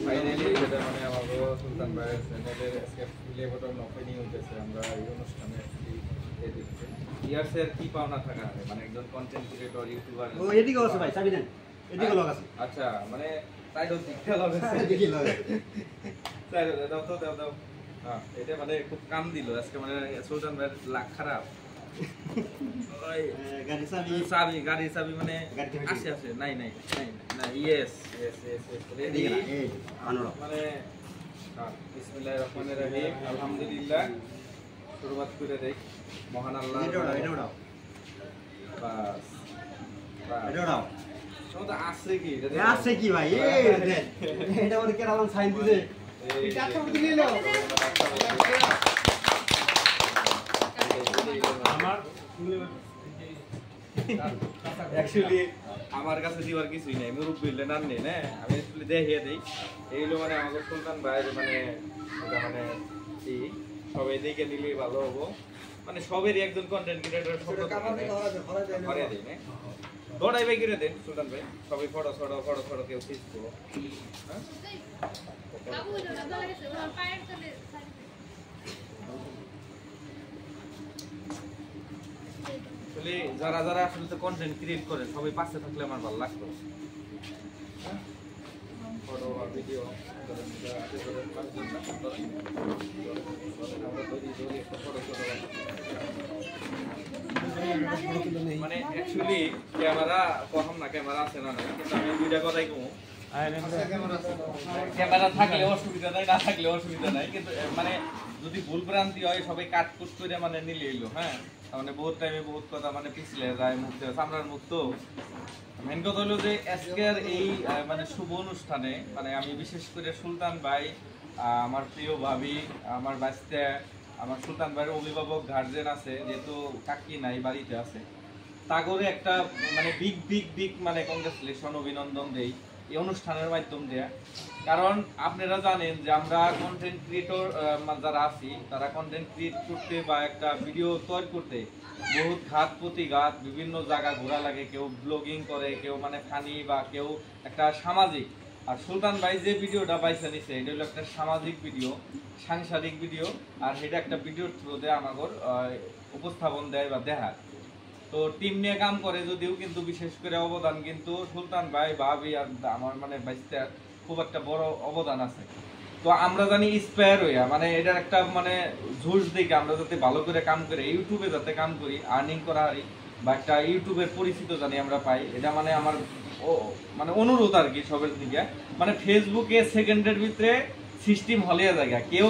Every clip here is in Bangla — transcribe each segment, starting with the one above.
ফাইনালি যেটা মানে আমাদের সুলতান ভাইয়ের চ্যানেলের আজকে প্লে বাটন ওপেনিং হইতেছে আমরা এই অনুষ্ঠানে দিয়ে দিচ্ছি ইয়ার্সের কি পাওনা থাকা মানে একজন কন্টেন্ট ক্রিয়েটর ইউটিউবার ও এদিকে আছে ভাই চাবি দেন এদিকে লগ আছে আচ্ছা মানে সাইডও দিকটা লগ আছে এদিকে লগ আছে সাইড দাও তো দাও হ্যাঁ এটা মানে খুব কাম দিল আজকে মানে সুলতান ভাইয়ের লাখ খারাপ ওই গাড়ি চাবি মানে আসে নাই ইয়েস রেডি মানে বিসমিল্লাহির রহমানির রহিম আলহামদুলিল্লাহ শুরুয়াত করে দেই মহান আল্লাহ বাস তো আছে কি ভাই এটা ওর কেরালাম সাইন দিছে এটা তো দিল আমার অ্যাকচুয়ালি আমার কাছে দিবার কিছুই নাই মুরব্বি হইলে নান নেই না আমি অ্যাকচুয়ালি দেখিয়ে দেই এইগুলো মানে আমাকে সুলতান ভাইয়ের মানে মানে কি সবাই দেখে নিলে ভালো হবো মানে সবেরই একজন কন্টেন্ট ক্রিয়েটর শব্দ করে দেই না দৌড়াই ভাই করে দেন সুলতান ভাই সবাই ফটো কেউ খিচবো হ্যাঁ যারা যারা আসলে তো কন্টেন্ট ক্রিয়েট করে সবাই পাশে থাকলে আমার ভালো লাগতো ফটো আর ভিডিও মানে অ্যাকচুয়ালি ক্যামেরা কম না ক্যামেরা আছে না কিন্তু আমি দুইটা কথাই কমু ক্যামেরা থাকলে অসুবিধা নাই না থাকলে অসুবিধা নাই কিন্তু মানে যদি ভুল ভ্রান্তি হয় সবাই কাট কুট করে মানে নিলে এলো হ্যাঁ মানে বহুত টাইমে বহুত কথা মানে পিছলে যায় মুখ দিয়ে সামনের মুখ তো মেন কথা হলো যে আজকের এই মানে শুভ অনুষ্ঠানে মানে আমি বিশেষ করে সুলতান ভাই আমার প্রিয় ভাবি আমার বাচ্চা আমার সুলতান ভাইয়ের অভিভাবক গার্জেন আছে যেহেতু কাকি নাই বাড়িতে আছে তাগরে একটা মানে বিগ মানে কংগ্রেচুলেশন অভিনন্দন দেই এই অনুষ্ঠানের মাধ্যম দিয়ে কারণ আপনারা জানেন যে আমরা কন্টেন্ট ক্রিয়েটর যারা আছি তারা কন্টেন্ট ক্রিয়েট করতে বা একটা ভিডিও তৈরি করতে বহুত ঘাত প্রতিঘাত বিভিন্ন জায়গা ঘোরা লাগে কেউ ব্লগিং করে কেউ মানে ফানি বা কেউ একটা সামাজিক আর সুলতান ভাই যে ভিডিওটা বাইসা নিছে এটা হলো একটা সামাজিক ভিডিও সাংসারিক ভিডিও আর এটা একটা ভিডিওর থ্রুতে আমাদের উপস্থাপন দেয় বা দেখায় তো টিম নিয়ে কাম করে যদিও কিন্তু বিশেষ করে অবদান কিন্তু সুলতান ভাই ভাবি আর আমার মানে বাইস্তার খুব একটা বড় অবদান আছে তো আমরা জানি ইন্সপায়ার হইয়া মানে এটার একটা মানে জোশ দিকে আমরা যাতে ভালো করে কাম করে ইউটিউবে যাতে কাম করি আর্নিং করা হারি বা একটা ইউটিউবের পরিচিত জানি আমরা পাই এটা মানে আমার মানে অনুরোধ আর কি সবের দিকে মানে ফেসবুকে সেকেন্ডের ভিতরে সিস্টেম হলে জায়গা কেউ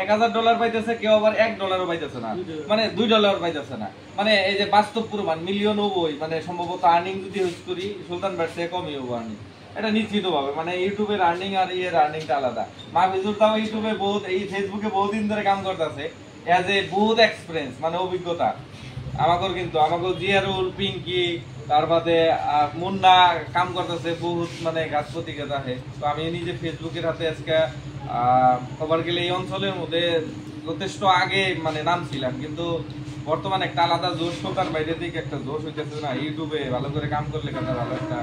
$1000 পাইতেছে কেউ আবার $1 পাইতেছে না মানে $2 পাইতেছে না মানে এই যে বাস্তব প্রমাণ মিলিয়ন হবই মানে সম্ভবত আর্নিং যদি ইউজ করি সুলতান ভাইয়ের থেকে কমই হবো আর্নিং এটা নিশ্চিত ভাবে মানে ইউটিউবের আর্নিং আর ইয়ের আর্নিংটা আলাদা মাহফিজুর তাও ইউটিউবে বহুত এই ফেসবুকে বহুত দিন ধরে কাম করতেছে এজ এ বহুত এক্সপিরিয়েন্স মানে অভিজ্ঞতা আমাকে কিন্তু আমাকে জিয়ারুল পিঙ্কি তার বাদে মুন্না কাম করতেছে বহুত মানে গাছ প্রতিঘাত আছে তো আমি নিজে ফেসবুকের হাতে আজকে খবর গেলে এই অঞ্চলের মধ্যে যথেষ্ট আগে মানে নাম ছিলাম কিন্তু বর্তমানে একটা আলাদা জোশ সুলতান বাইরের দিকে একটা জোশ হইতেছে না ইউটিউবে ভালো করে কাম করলে একটা ভালো একটা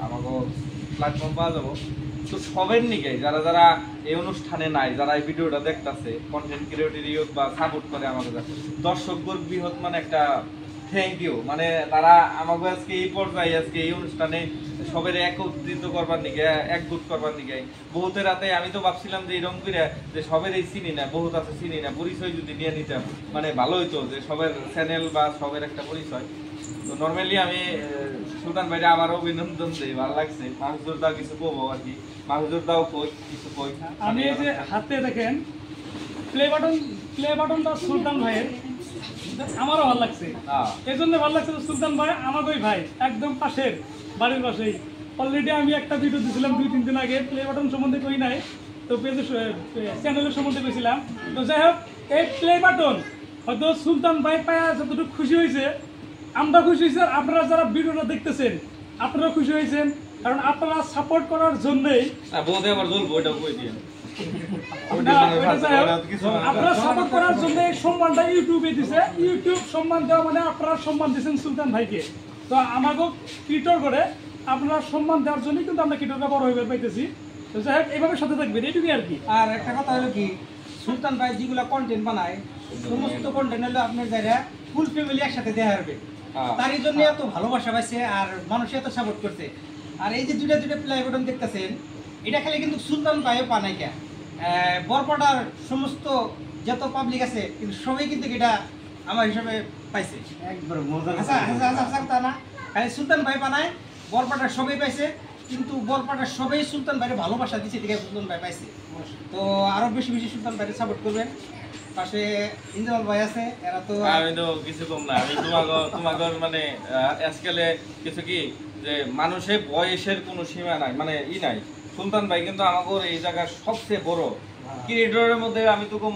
আমাকে প্ল্যাটফর্ম পাওয়া যাবো তো সবের নিকে যারা যারা এই অনুষ্ঠানে নাই যারা এই ভিডিওটা দেখতেছে কন্টেন্ট ক্রিয়েটর ইউথ বা সাপোর্ট করে আমাকে দর্শকদের বৃহৎ মানে একটা থ্যাংক ইউ মানে তারা আমাকে আজকে এই পর্যায়ে আজকে এই অনুষ্ঠানে সবের একত্রিত করবার নিকে একজুট করবার নিকে বহুতের রাতে আমি তো ভাবছিলাম যে এরকম করে যে সবের এই চিনি না বহুত আছে চিনি না পরিচয় যদি নিয়ে নিতাম মানে ভালো হইতো যে সবের চ্যানেল বা সবের একটা পরিচয় তো নর্মালি আমি সুলতান ভাইরা আবার অভিনন্দন দিই ভালো লাগছে মাহজুর দাও কিছু কবো আর কি মাহজুর দাও কই কিছু কই আমি এই যে হাতে দেখেন প্লে বাটনটা সুলতান ভাইয়ের আমারও ভালো লাগছে এই জন্য ভালো লাগছে সুলতান ভাই আমাদেরই ভাই একদম পাশের বাড়ির পাশেই অলরেডি আমি একটা ভিডিও দিয়েছিলাম 2-3 দিন আগে প্লে বাটন সম্বন্ধে কই নাই তো পেজে চ্যানেলের সম্বন্ধে কইছিলাম তো যাই হোক এই প্লে বাটন হয়তো সুলতান ভাই পায়া যতটুকু খুশি হয়েছে আমরা খুশি হয়েছি আর আপনারা যারা ভিডিওটা দেখতেছেন আপনারা খুশি হয়েছেন কারণ আপনারা সাপোর্ট করার জন্যই বলতে আবার জ্বলবো ওটা কই দিয়ে আপনারা সাপোর্ট করার জন্য এই সম্মানটা ইউটিউবে দিছে ইউটিউব সম্মান দেওয়া মানে আপনারা সম্মান দিয়েছেন সুলতান ভাইকে তো আমাকেও টুইটার করে আপনারা সম্মান দেওয়ার জন্যই কিন্তু আমরা কিটোটা বড় হয়ে পাইতেছি তো যাই হোক, এইভাবে সাথে থাকবেন, এইটুকুই আর কি। আর একটা কথা হলো কি, সুলতান ভাই যেগুলো কন্টেন্ট বানায় সমস্ত কন্টেন্ট হলো আপনার যারা ফুল ফ্যামিলি একসাথে দেখা হবে, তারই জন্য এত ভালোবাসা পাইছে আর মানুষ এত সাপোর্ট করছে। আর এই যে দুইটা প্লে বাটন দেখতেছেন, এটা খালি কিন্তু সুলতান ভাইও পানাই কে, বরপাড়ার সমস্ত যত পাবলিক আছে কিন্তু সবাই কিন্তু এটা আমার হিসাবে পাইছে। একবার মজা আচ্ছা তা না, খালি সুলতান ভাই বানায়, বরপাড়ার সবাই পাইছে, কিন্তু বরপাড়ার সবাই সুলতান ভাইরে ভালোবাসা দিচ্ছে, ঠিক আছে, সুলতান ভাই পাইছে। তো আরো বেশি বেশি সুলতান ভাইরে সাপোর্ট করবেন। পাশে ইন্দ্রল ভাই আছে, এরা তো আমি তো কিছু কম না, আমি তোমাগর মানে আজকালে কিছু কি যে মানুষের বয়সের কোনো সীমা নাই, মানে নাই। সুলতান ভাই কিন্তু আমাদের এই জায়গার সবচেয়ে বড় ক্রিয়েটরের মধ্যে, আমি তো কম